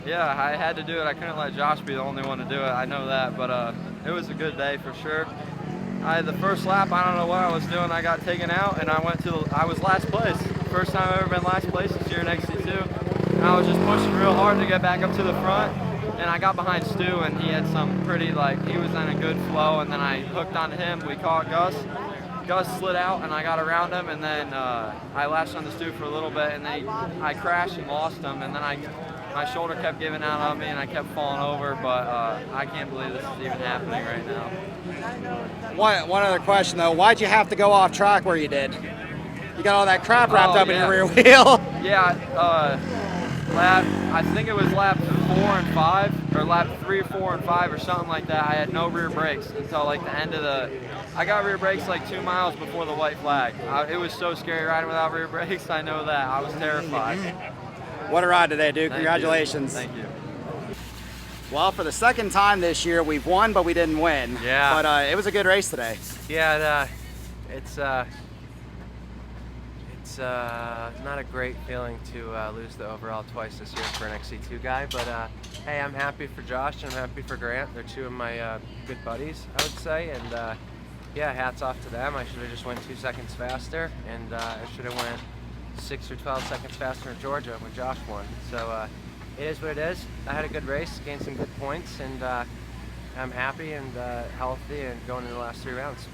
Yeah, I had to do it. I couldn't let Josh be the only one to do it. I know that, but it was a good day for sure. I had the first lap. I don't know what I was doing. I got taken out, and I was last place. First time I've ever been last place this year in XC2. And I was just pushing real hard to get back up to the front, and I got behind Stu, and he had some pretty, he was in a good flow, and then I hooked onto him. We caught Gus. Gus slid out, and I got around him, and then I latched onto Stu for a little bit, and I crashed and lost him, and then my shoulder kept giving out on me, and I kept falling over, but I can't believe this is even happening right now. One other question, though. Why'd you have to go off track where you did? You got all that crap wrapped up in your rear wheel. Yeah, I think it was lap 4 and 5, or lap 3, 4, and 5, or something like that. I had no rear brakes until the end of I got rear brakes 2 miles before the white flag. It was so scary riding without rear brakes. I know that. I was terrified. What a ride today, dude. Congratulations. Thank you. Well, for the second time this year, we've won, but we didn't win. Yeah. But it was a good race today. Yeah, it's not a great feeling to lose the overall twice this year for an XC2 guy, but hey, I'm happy for Josh and I'm happy for Grant. They're two of my good buddies, I would say, and yeah, hats off to them. I should have just went 2 seconds faster, and I should have went 6 or 12 seconds faster in Georgia when Josh won. So it is what it is. I had a good race, gained some good points, and I'm happy and healthy and going into the last 3 rounds.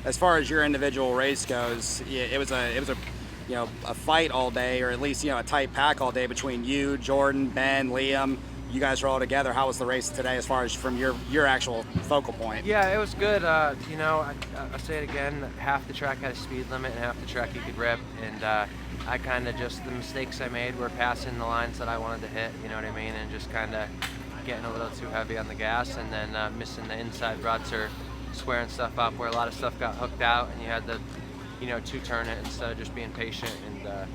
As far as your individual race goes, yeah, it was a fight all day, or at least a tight pack all day between you, Jordan, Ben, Liam. You guys were all together. How was the race today, as far as from your actual focal point? Yeah, it was good. I'll say it again. Half the track had a speed limit, and half the track you could rip. And I kind of the mistakes I made were passing the lines that I wanted to hit. You know what I mean? And just kind of getting a little too heavy on the gas, and then missing the inside ruts or squaring stuff up where a lot of stuff got hooked out, and you had to, two-turn it instead of just being patient and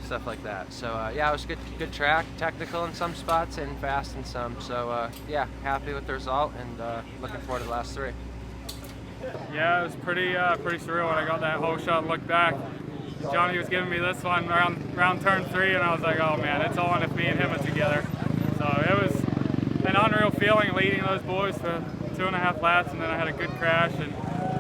stuff like that. So yeah, it was good track, technical in some spots and fast in some. So yeah, happy with the result and looking forward to the last 3. Yeah, it was pretty surreal when I got that whole shot and looked back. Johnny was giving me this one around turn 3, and I was like, oh man, it's on if me and him are together. So it was an unreal feeling leading those boys for 2.5 laps, and then I had a good crash and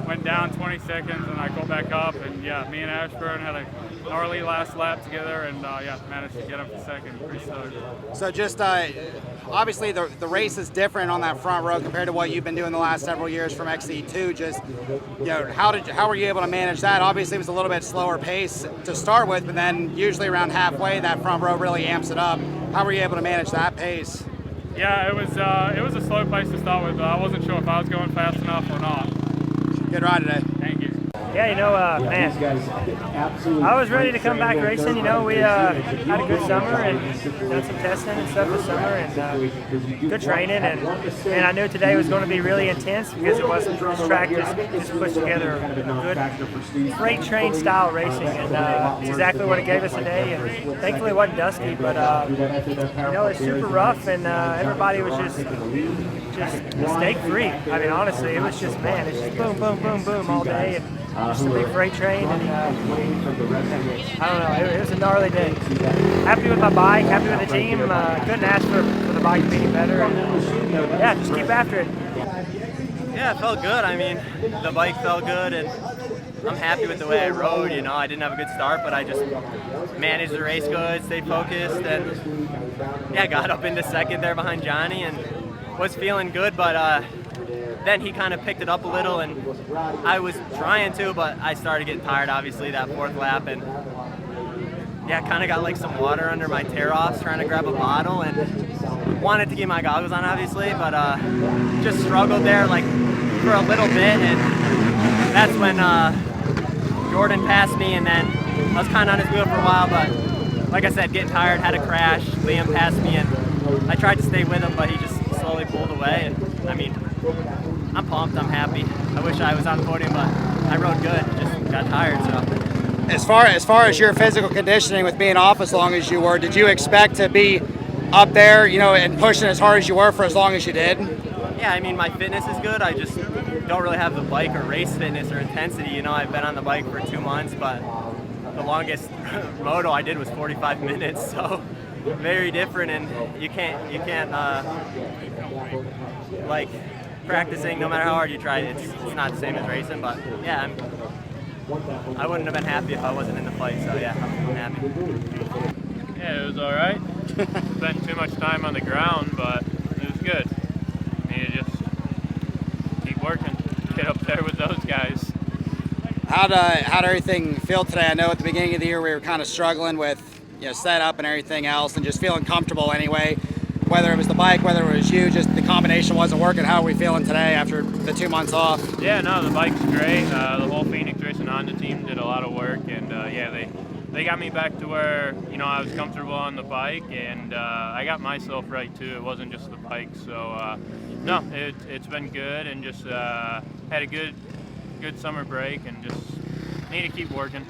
went down 20 seconds, and I got back up, and yeah, me and Ashburn had a gnarly last lap together, and yeah, managed to get up to second. Pretty stoked. So just obviously the race is different on that front row compared to what you've been doing the last several years from XC2. Just how were you able to manage that? Obviously it was a little bit slower pace to start with, but then usually around halfway that front row really amps it up. How were you able to manage that pace? Yeah, it was a slow pace to start with, but I wasn't sure if I was going fast enough or not. Good ride today. Thank you. Yeah, man, I was ready to come back racing. We had a good summer and done some testing and stuff this summer, and good training, and I knew today was going to be really intense because it wasn't, this track just pushed together good freight train style racing, and it's exactly what it gave us today. And thankfully it wasn't dusty, but it's super rough, and everybody was just mistake free. I mean, honestly, it was just, man, it's just boom, boom, boom, boom all day, and just a big freight train, and I don't know, it was a gnarly day. Happy with my bike, happy with the team. Couldn't ask for the bike being better, and yeah, just keep after it. Yeah, it felt good. I mean, the bike felt good, and I'm happy with the way I rode. I didn't have a good start, but I just managed the race good, stayed focused, and yeah, got up into second there behind Johnny, and was feeling good, but then he kind of picked it up a little, and I was trying to, but I started getting tired, obviously, that 4th lap, and yeah, kind of got some water under my tear-offs trying to grab a bottle, and wanted to keep my goggles on, obviously, but just struggled there for a little bit, and that's when Jordan passed me, and then I was kind of on his wheel for a while, but like I said, getting tired, had a crash. Liam passed me, and I tried to stay with him, but he just slowly pulled away, and I mean, I'm pumped, I'm happy. I wish I was on the podium, but I rode good, just got tired, so. As far as your physical conditioning with being off as long as you were, did you expect to be up there, and pushing as hard as you were for as long as you did? Yeah, I mean, my fitness is good. I just don't really have the bike or race fitness or intensity. I've been on the bike for 2 months, but the longest moto I did was 45 minutes, so very different, and you can't like practicing. No matter how hard you try, it's not the same as racing. But yeah, I wouldn't have been happy if I wasn't in the fight. So yeah, I'm happy. Yeah, it was all right. Spent too much time on the ground, but it was good. You need to just keep working, get up there with those guys. How'd everything feel today? I know at the beginning of the year we were kind of struggling with setup and everything else, and just feeling comfortable anyway. Whether it was the bike, whether it was you, just the combination wasn't working. How are we feeling today after the 2 months off? Yeah, no, the bike's great. The whole Phoenix Racing Honda team did a lot of work, and yeah, they got me back to where I was comfortable on the bike, and I got myself right too. It wasn't just the bike, so no, it's been good, and just had a good summer break, and just need to keep working.